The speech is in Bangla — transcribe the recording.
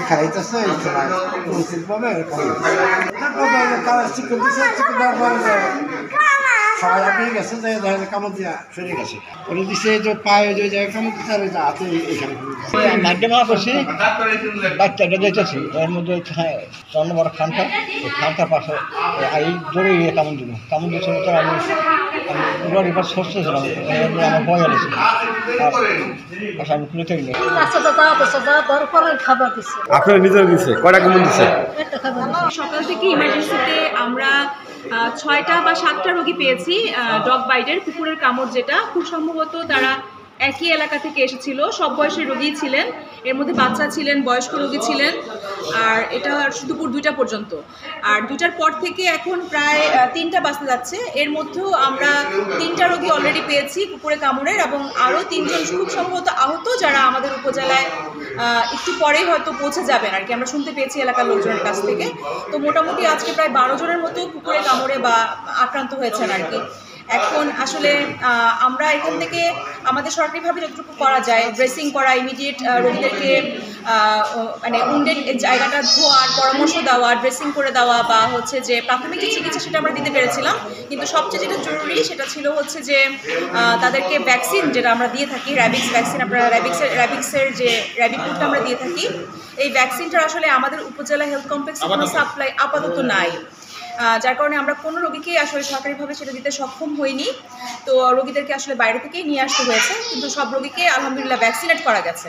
খাইতেছে এই সময় উচিতভাবে তারা চিকেন দিচ্ছে চিকেন দেওয়ার পরে সবাই আপনি গেছে যে কামড় দিয়া সরে গেছে ওরা দিচ্ছে যে পায়ে যে জায়গায় কামড় দিচ্ছে আর হাতে এখানে মাধ্যমে করছি বাচ্চাটা যেতেছি এর মধ্যে চন্দ্র বড় খানটা ওই খানটার পাশে এই জোরে কামড় দিচ্ছিল তো আমি পুরো এবার সরতেছিলাম আমার ভয় আলেছি আর আমি খুলে থাকি আপনার নিজের দিচ্ছে কয়টা কেমন দিচ্ছে? সকাল থেকে ইমার্জেন্সিতে আমরা 6টা বা 7টা রোগী পেয়েছি ডগ বাইটের, কুকুরের কামড়, যেটা খুব সম্ভবত তারা একই এলাকা থেকে এসেছিল। সব বয়সের রোগী ছিলেন, এর মধ্যে বাচ্চা ছিলেন, বয়স্ক রোগী ছিলেন। আর এটা দুপুর 2টা পর্যন্ত। আর 2টার পর থেকে এখন প্রায় 3টা বাজতে যাচ্ছে। এর মধ্যেও আমরা 3টা রোগী অলরেডি পেয়েছি কুকুরের কামড়ের, এবং আরও 3জন খুব সম্ভবত আহত, যারা আমাদের উপজেলায় একটু পরেই হয়তো পৌঁছে যাবেন আর কি, আমরা শুনতে পেয়েছি এলাকার লোকজনের কাছ থেকে। তো মোটামুটি আজকে প্রায় 12 জনের মতো কুকুরের কামড়ে বা আক্রান্ত হয়েছেন আর কি। এখন আসলে আমরা এখান থেকে আমাদের সরকারিভাবে যতটুকু করা যায়, ড্রেসিং করা, ইমিডিয়েট রোগীদেরকে মানে উন্ডেড জায়গাটা ধোয়ার পরামর্শ দেওয়া, ড্রেসিং করে দেওয়া, বা হচ্ছে যে প্রাথমিক যে চিকিৎসা সেটা আমরা দিতে পেরেছিলাম। কিন্তু সবচেয়ে যেটা জরুরি সেটা ছিল হচ্ছে যে তাদেরকে ভ্যাকসিন, যেটা আমরা দিয়ে থাকি, র্যাবিক্স ভ্যাকসিন, আপনারা র্যাবিক্সের যে র্যাবিকটা আমরা দিয়ে থাকি, এই ভ্যাকসিনটা আসলে আমাদের উপজেলা হেলথ কমপ্লেক্সে কোনো সাপ্লাই আপাতত নাই, যার কারণে আমরা কোনো রোগীকেই আসলে সরকারিভাবে সেটা দিতে সক্ষম হইনি। তো রোগীদেরকে আসলে বাইরে থেকেই নিয়ে আসতে হয়েছে, কিন্তু সব রোগীকে আলহামদুলিল্লাহ ভ্যাকসিনেট করা গেছে।